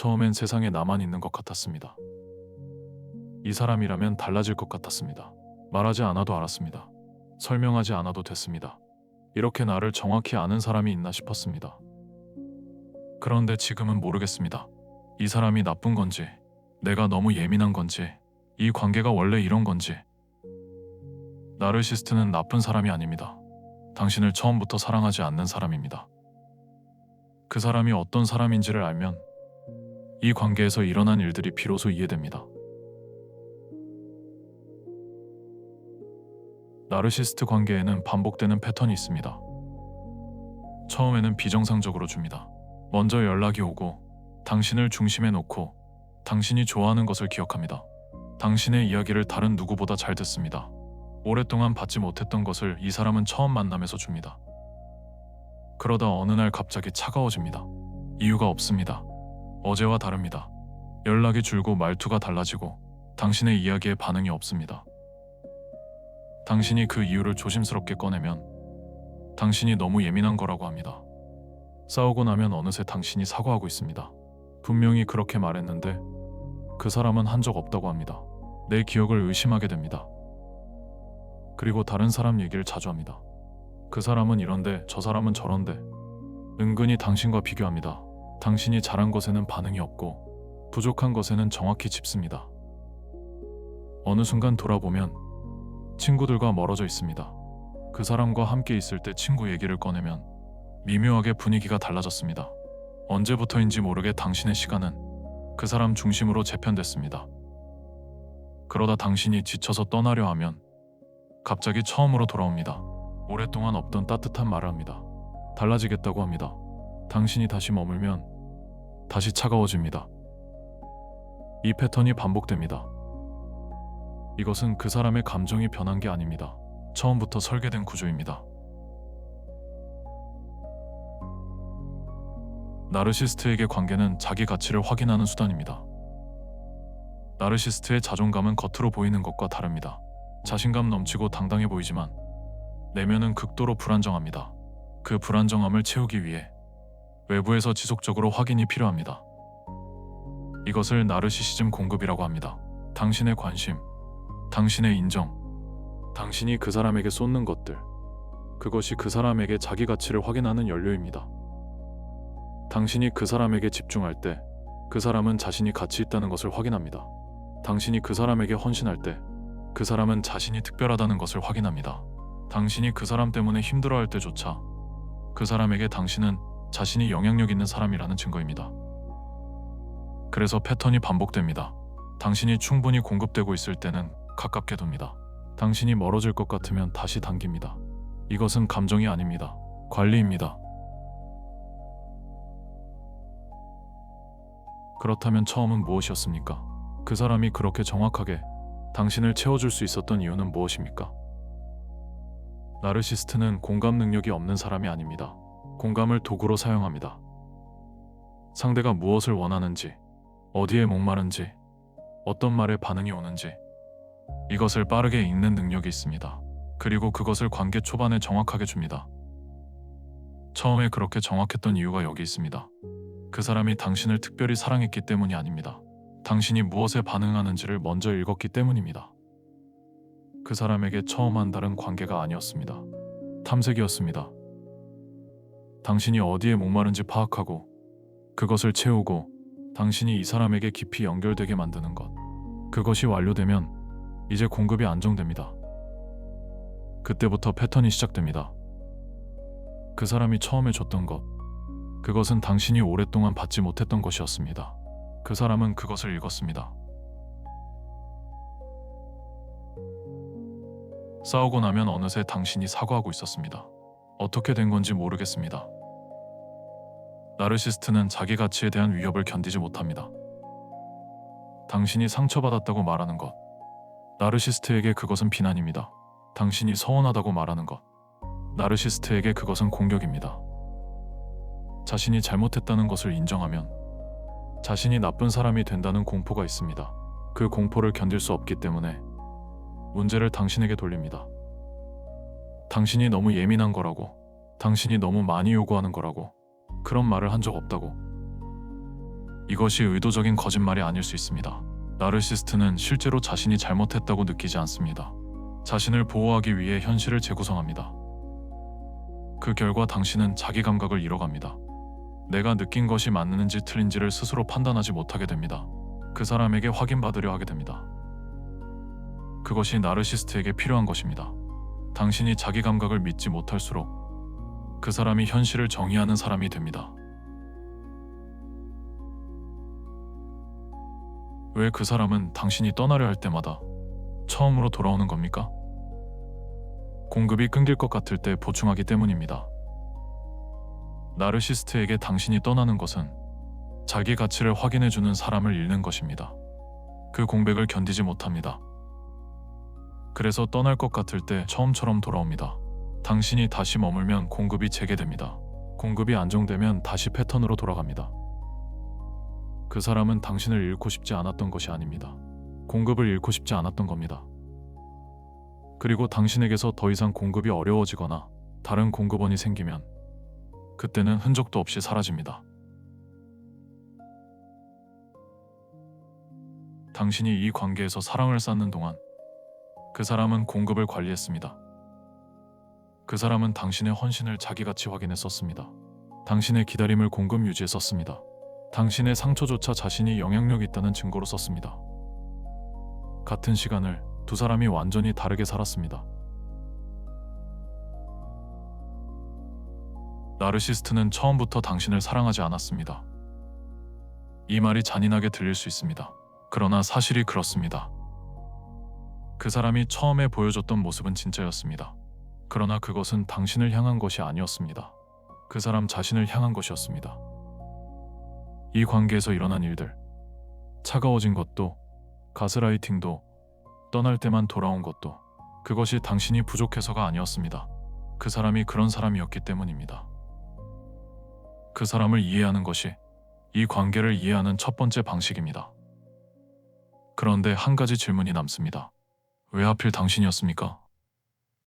처음엔 세상에 나만 있는 것 같았습니다. 이 사람이라면 달라질 것 같았습니다. 말하지 않아도 알았습니다. 설명하지 않아도 됐습니다. 이렇게 나를 정확히 아는 사람이 있나 싶었습니다. 그런데 지금은 모르겠습니다. 이 사람이 나쁜 건지, 내가 너무 예민한 건지, 이 관계가 원래 이런 건지. 나르시스트는 나쁜 사람이 아닙니다. 당신을 처음부터 사랑하지 않는 사람입니다. 그 사람이 어떤 사람인지를 알면 이 관계에서 일어난 일들이 비로소 이해됩니다. 나르시스트 관계에는 반복되는 패턴이 있습니다. 처음에는 비정상적으로 줍니다. 먼저 연락이 오고 당신을 중심에 놓고 당신이 좋아하는 것을 기억합니다. 당신의 이야기를 다른 누구보다 잘 듣습니다. 오랫동안 받지 못했던 것을 이 사람은 처음 만남에서 줍니다. 그러다 어느 날 갑자기 차가워집니다. 이유가 없습니다. 어제와 다릅니다. 연락이 줄고 말투가 달라지고 당신의 이야기에 반응이 없습니다. 당신이 그 이유를 조심스럽게 꺼내면 당신이 너무 예민한 거라고 합니다. 싸우고 나면 어느새 당신이 사과하고 있습니다. 분명히 그렇게 말했는데 그 사람은 한 적 없다고 합니다. 내 기억을 의심하게 됩니다. 그리고 다른 사람 얘기를 자주 합니다. 그 사람은 이런데 저 사람은 저런데. 은근히 당신과 비교합니다. 당신이 잘한 것에는 반응이 없고 부족한 것에는 정확히 짚습니다. 어느 순간 돌아보면 친구들과 멀어져 있습니다. 그 사람과 함께 있을 때 친구 얘기를 꺼내면 미묘하게 분위기가 달라졌습니다. 언제부터인지 모르게 당신의 시간은 그 사람 중심으로 재편됐습니다. 그러다 당신이 지쳐서 떠나려 하면 갑자기 처음으로 돌아옵니다. 오랫동안 없던 따뜻한 말을 합니다. 달라지겠다고 합니다. 당신이 다시 머물면 다시 차가워집니다. 이 패턴이 반복됩니다. 이것은 그 사람의 감정이 변한 게 아닙니다. 처음부터 설계된 구조입니다. 나르시스트에게 관계는 자기 가치를 확인하는 수단입니다. 나르시스트의 자존감은 겉으로 보이는 것과 다릅니다. 자신감 넘치고 당당해 보이지만 내면은 극도로 불안정합니다. 그 불안정함을 채우기 위해 외부에서 지속적으로 확인이 필요합니다. 이것을 나르시시즘 공급이라고 합니다. 당신의 관심, 당신의 인정, 당신이 그 사람에게 쏟는 것들, 그것이 그 사람에게 자기 가치를 확인하는 연료입니다. 당신이 그 사람에게 집중할 때 그 사람은 자신이 가치 있다는 것을 확인합니다. 당신이 그 사람에게 헌신할 때 그 사람은 자신이 특별하다는 것을 확인합니다. 당신이 그 사람 때문에 힘들어할 때조차 그 사람에게 당신은 자신이 영향력 있는 사람이라는 증거입니다. 그래서 패턴이 반복됩니다. 당신이 충분히 공급되고 있을 때는 가깝게 둡니다. 당신이 멀어질 것 같으면 다시 당깁니다. 이것은 감정이 아닙니다. 관리입니다. 그렇다면 처음은 무엇이었습니까? 그 사람이 그렇게 정확하게 당신을 채워줄 수 있었던 이유는 무엇입니까? 나르시스트는 공감 능력이 없는 사람이 아닙니다. 공감을 도구로 사용합니다. 상대가 무엇을 원하는지, 어디에 목마른지, 어떤 말에 반응이 오는지 이것을 빠르게 읽는 능력이 있습니다. 그리고 그것을 관계 초반에 정확하게 줍니다. 처음에 그렇게 정확했던 이유가 여기 있습니다. 그 사람이 당신을 특별히 사랑했기 때문이 아닙니다. 당신이 무엇에 반응하는지를 먼저 읽었기 때문입니다. 그 사람에게 처음 한 다른 관계가 아니었습니다. 탐색이었습니다. 당신이 어디에 목마른지 파악하고 그것을 채우고 당신이 이 사람에게 깊이 연결되게 만드는 것. 그것이 완료되면 이제 공급이 안정됩니다. 그때부터 패턴이 시작됩니다. 그 사람이 처음에 줬던 것, 그것은 당신이 오랫동안 받지 못했던 것이었습니다. 그 사람은 그것을 읽었습니다. 싸우고 나면 어느새 당신이 사과하고 있었습니다. 어떻게 된 건지 모르겠습니다. 나르시스트는 자기 가치에 대한 위협을 견디지 못합니다. 당신이 상처받았다고 말하는 것. 나르시스트에게 그것은 비난입니다. 당신이 서운하다고 말하는 것. 나르시스트에게 그것은 공격입니다. 자신이 잘못했다는 것을 인정하면 자신이 나쁜 사람이 된다는 공포가 있습니다. 그 공포를 견딜 수 없기 때문에 문제를 당신에게 돌립니다. 당신이 너무 예민한 거라고, 당신이 너무 많이 요구하는 거라고, 그런 말을 한 적 없다고. 이것이 의도적인 거짓말이 아닐 수 있습니다. 나르시스트는 실제로 자신이 잘못했다고 느끼지 않습니다. 자신을 보호하기 위해 현실을 재구성합니다. 그 결과 당신은 자기 감각을 잃어갑니다. 내가 느낀 것이 맞는지 틀린지를 스스로 판단하지 못하게 됩니다. 그 사람에게 확인받으려 하게 됩니다. 그것이 나르시스트에게 필요한 것입니다. 당신이 자기 감각을 믿지 못할수록 그 사람이 현실을 정의하는 사람이 됩니다. 왜 그 사람은 당신이 떠나려 할 때마다 처음으로 돌아오는 겁니까? 공급이 끊길 것 같을 때 보충하기 때문입니다. 나르시스트에게 당신이 떠나는 것은 자기 가치를 확인해주는 사람을 잃는 것입니다. 그 공백을 견디지 못합니다. 그래서 떠날 것 같을 때 처음처럼 돌아옵니다. 당신이 다시 머물면 공급이 재개됩니다. 공급이 안정되면 다시 패턴으로 돌아갑니다. 그 사람은 당신을 잃고 싶지 않았던 것이 아닙니다. 공급을 잃고 싶지 않았던 겁니다. 그리고 당신에게서 더 이상 공급이 어려워지거나 다른 공급원이 생기면 그때는 흔적도 없이 사라집니다. 당신이 이 관계에서 사랑을 쌓는 동안 그 사람은 공급을 관리했습니다. 그 사람은 당신의 헌신을 자기 가치 확인에 썼습니다. 당신의 기다림을 공급 유지에 썼습니다. 당신의 상처조차 자신이 영향력 있다는 증거로 썼습니다. 같은 시간을 두 사람이 완전히 다르게 살았습니다. 나르시스트는 처음부터 당신을 사랑하지 않았습니다. 이 말이 잔인하게 들릴 수 있습니다. 그러나 사실이 그렇습니다. 그 사람이 처음에 보여줬던 모습은 진짜였습니다. 그러나 그것은 당신을 향한 것이 아니었습니다. 그 사람 자신을 향한 것이었습니다. 이 관계에서 일어난 일들, 차가워진 것도, 가스라이팅도, 떠날 때만 돌아온 것도, 그것이 당신이 부족해서가 아니었습니다. 그 사람이 그런 사람이었기 때문입니다. 그 사람을 이해하는 것이 이 관계를 이해하는 첫 번째 방식입니다. 그런데 한 가지 질문이 남습니다. 왜 하필 당신이었습니까?